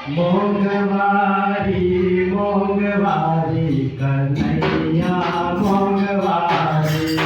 મોંઘવારી મોંઘવારી કનૈયા મોંઘવારી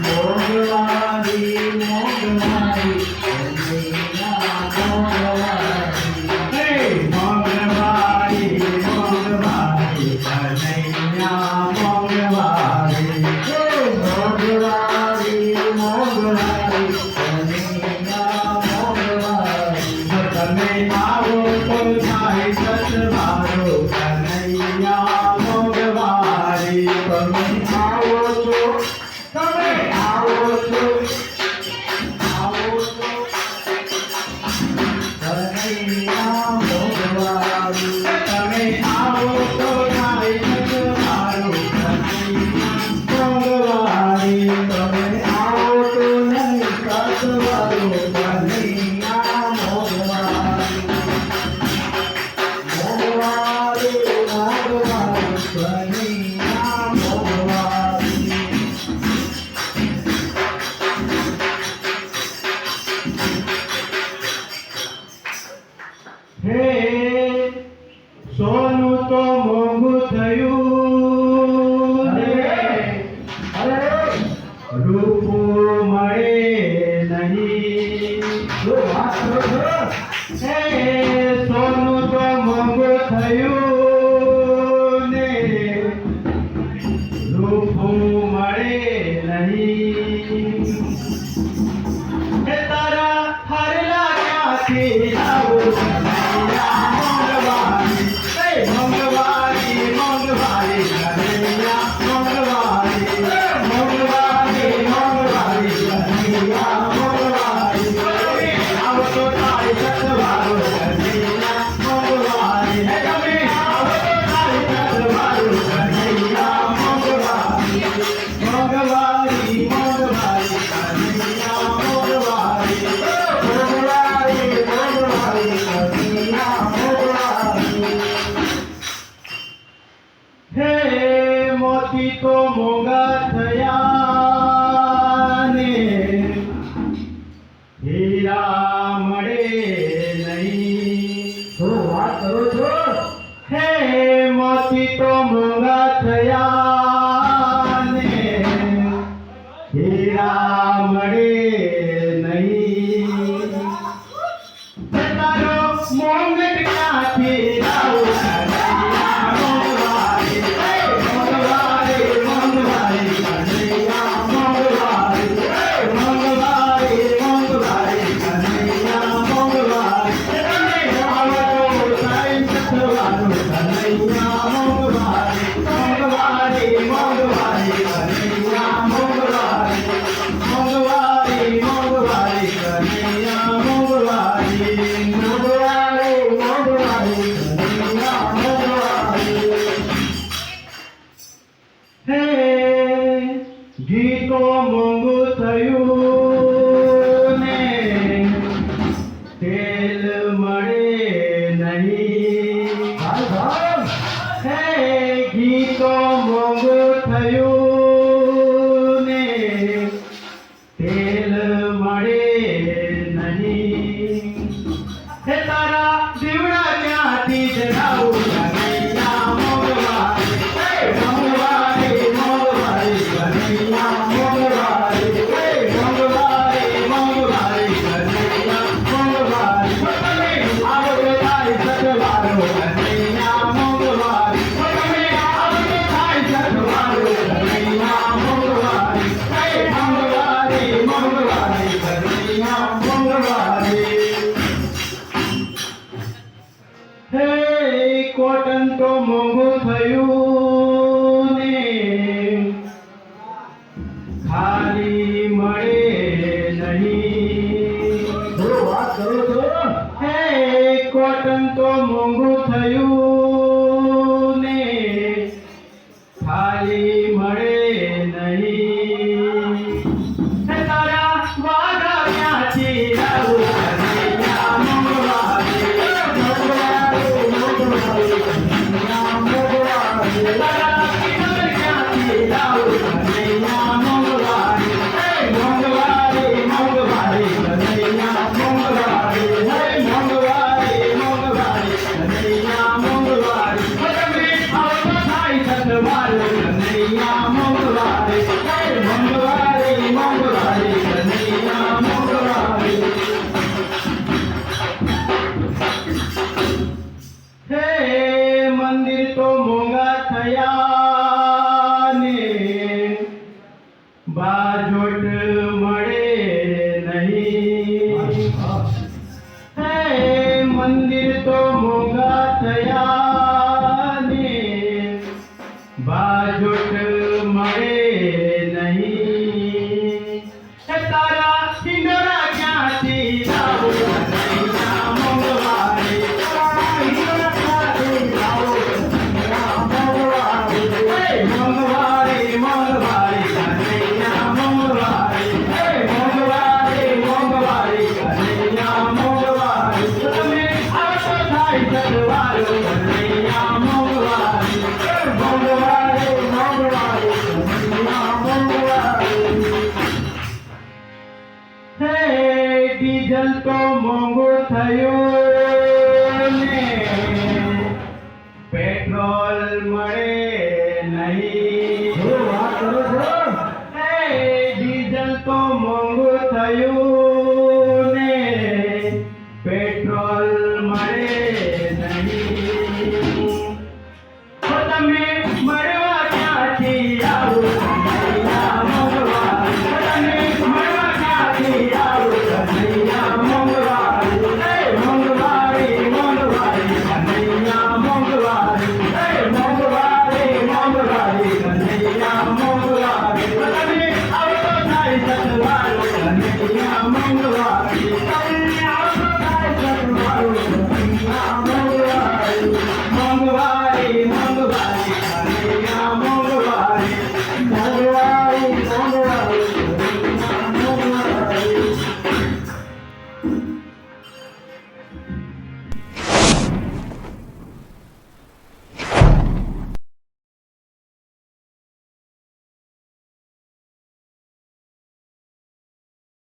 મોંઘવારી મોંઘવારી કનૈયા મોંઘવારી હે મોંઘવારી મોંઘવારી કનૈયા મોંઘવારી હે મોંઘવારી મોંઘવારી કનૈયા મોંઘવારી તમે આવો તો થાય સતવારો કનૈયા મોંઘવારી તમે આવો છો કનૈયા મોંઘવારી તમે આવો તો થાય સતવારો કનૈયા મોંઘવારી તમે આવો તો નહીં સતવારો કનૈયા મોંઘવારી હે સોનું તો મોંઘું થયું રૂપું મળે નહીં હે સોનું તો મોંઘું થયું ને રૂપું મળે નહીં હે તારા હરલા ક્યાંથી આવું હે મોતી તો મોંઘા થયા ને હીરા મળે નહીં શું વાત કરો છો હે મોતી તો મોંઘા થયા ને હીરા મળે નહીં તારો મોંઘટ ક્યાંથી લાવું ગીતો મોંઘું થયું ને તેલ મળે નહીં હે ગીતો મોંઘું થયું ને તેલ મળે નહીં હે તારા દીવડા ક્યાંથી જગાવું ડીઝલ તો મોંઘું થયું ને પેટ્રોલ મળે નહીં. શું વાત કરો છો? એ ડીઝલ તો મોંઘું થયું ને પેટ્રોલ મળે નહીં. તો તમે મળવા ક્યાંથી આવો કનૈયા મોંઘવારી? તમે મળવા ક્યાંથી આવો કનૈયા મોંઘવારી? એ મોંઘવારી મોંઘવારી કનૈયા મોંઘવારી. એ મોંઘવારી મોંઘવારી કનૈયા મોંઘવારી. તમે આવતો થાય સતવારો કનૈયા મોંઘવારી. તમે આવતો થાય સતવારો કનૈયા મોંઘવારી. મોંઘવારી